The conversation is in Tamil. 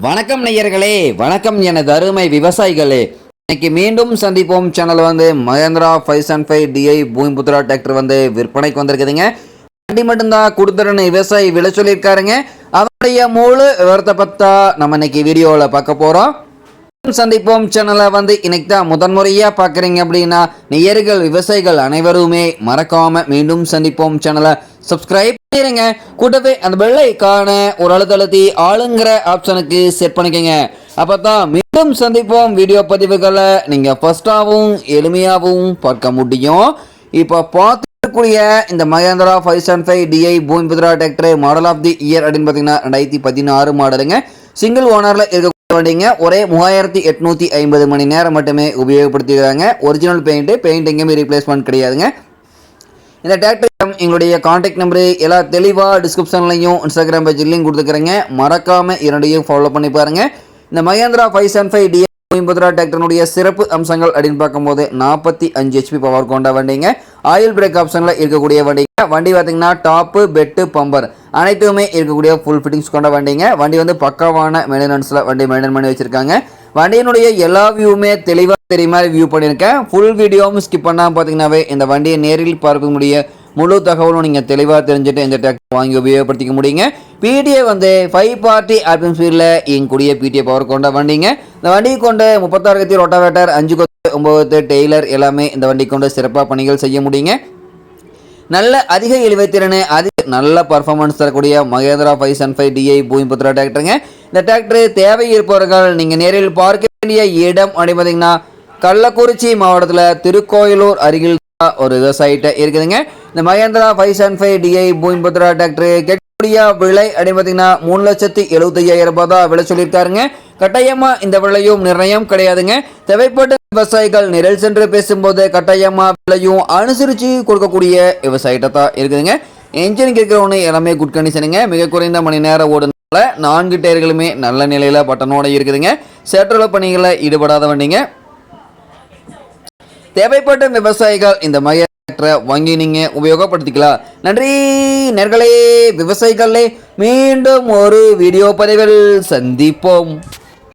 வணக்கம் நேயர்களே, வணக்கம் எனது அருமை விவசாயிகளே. இன்னைக்கு மீண்டும் சந்திப்போம் channel Mahindra 575 DI Bhumiputra tractor விற்பனைக்கு வந்திருக்குதுங்க. வண்டி மட்டும்தான் கொடுத்துருன்னு விவசாயி விலை சொல்லியிருக்காருங்க. அவருடைய முழு விவரத்தை பத்தா நம்ம இன்னைக்கு வீடியோவில் பார்க்க போகிறோம். சந்திப்போம் சேனலை இன்னைக்கு தான் முதன்முறையாக பார்க்குறீங்க அப்படின்னா நேயர்கள் விவசாயிகள் அனைவருமே மறக்காம மீண்டும் சந்திப்போம் சேனலை சப்ஸ்கிரைப் பண்ணிடுங்க. கூட்டவே அந்த பெல் ஐகானை ஒரு அழுத்தி ஆளுங்கிற ஆப்ஷனுக்கு செட் பண்ணிக்கோங்க. அப்போ தான் மீண்டும் சந்திப்போம் வீடியோ பதிவுகளை நீங்கள் ஃபர்ஸ்டாகவும் எளிமையாகவும் பார்க்க முடியும். இப்போ பார்த்துக்கூடிய இந்த Mahindra 575 DI Bhumiputra tractor model of the year அப்படின்னு பார்த்தீங்கன்னா 2016 மாடலுங்க. சிங்கிள் ஓனரில் இருக்க வண்டிங்க. ஒரே 3850 மணி நேரம் மட்டுமே உபயோகப்படுத்திக்கிறாங்க. ஒரிஜினல் பெயிண்ட் எங்கேயுமே ரீப்ளேஸ்மெண்ட் கிடையாதுங்க. இந்த டிராக்டர் எங்களுடைய கான்டாக்ட் நம்பரு எல்லாம் தெளிவாக டிஸ்கிரிப்ஷன்லையும் இன்ஸ்டாகிராம் பேஜ்லையும் கொடுத்துக்கிறேங்க. மறக்காமல் இரண்டையும் ஃபாலோ பண்ணி பாருங்கள். இந்த மகேந்திரா 575 DI பூமிபுத்ரா டிராக்டருடைய சிறப்பு அம்சங்கள் அப்படின்னு பார்க்கும்போது 45 HP பவர் கொண்ட வண்டிங்க. ஆயில் பிரேக் ஆப்ஷனில் இருக்கக்கூடிய வண்டிங்க. வண்டி பார்த்தீங்கன்னா டாப்பு பெட்டு பம்பர் அனைத்துமே இருக்கக்கூடிய ஃபுல் ஃபிட்டிங்ஸ் கொண்ட வண்டிங்க. வண்டி பக்காவான மெயின்டெனன்ஸில் வண்டி மெயின்டைன் பண்ணி வச்சுருக்காங்க. வண்டியினுடைய எல்லா வியூவுமே தெளிவாக தெரிய மாதிரி வியூ பண்ணியிருக்கேன். ஃபுல் வீடியோவும் ஸ்கிப் பண்ணாமல் பார்த்தீங்கன்னாவே இந்த வண்டியை நேரில் பார்க்க முடிய முழு தகவலும் நீங்கள் தெளிவாக தெரிஞ்சுட்டு இந்த டிராக்டர் வாங்கி உபயோகப்படுத்திக்க முடியுங்க. பிடிஏ 5 பார்ட்டி ஆர்பிஎம் ஸ்பீடில் இயங்கக்கூடிய பிடிஏ பவர் கொண்ட வண்டிங்க. இந்த வண்டியை கொண்டு 36 கத்தி ரொட்டாவேட்டர் 5 கொத்து 9 டெய்லர் எல்லாமே இந்த வண்டி கொண்டு சிறப்பாக பணிகள் செய்ய முடியுங்க. நல்ல அதிக இழுவைத்திறன் நல்ல பர்ஃபார்மன்ஸ் தரக்கூடிய மகேந்திரா 575 DI பூமிபுத்ரா டிராக்டருங்க. இந்த டிராக்டர் தேவை இருப்பவர்கள் நீங்கள் நேரில் பார்க்க வேண்டிய இடம் அப்படின்னு பார்த்தீங்கன்னா கள்ளக்குறிச்சி மாவட்டத்தில் திருக்கோயிலூர் அருகில் ஒரு விவசாயிட்ட இருக்குதுங்க. இந்த மகேந்திரா 575 DI பூமிபுத்ரா டிராக்டர் கேட்கக்கூடிய விலை அப்படின்னு பார்த்தீங்கன்னா 3,75,000 ரூபாய் தான் விலை சொல்லியிருக்காருங்க. கட்டாயமா இந்த விலையும் நிர்ணயம் கிடையாதுங்க. தேவைப்பட்ட விவசாயிகள் நிரல் சென்று பேசும்போது கட்டாயமா விலையும் அனுசரித்து கொடுக்கக்கூடிய விவசாயிட்ட தான் இருக்குதுங்க. என்ஜின் கேட்குறவனு எல்லாமே குட் கண்டிஷனுங்க. மிக குறைந்த மணி நேரம் ஓடுனால 4 டயர்களுமே நல்ல நிலையில் பட்டனோட இருக்குதுங்க. சேற்றுல பணிகளில் ஈடுபடாத வண்டிங்க. தேவைப்பட்ட விவசாயிகள் இந்த மகேந்திரா வாங்கி நீங்க உபயோகப்படுத்திக்கலாம். நன்றி நேர்களே, விவசாயிகளே. மீண்டும் ஒரு வீடியோ பதிவில் சந்திப்போம்.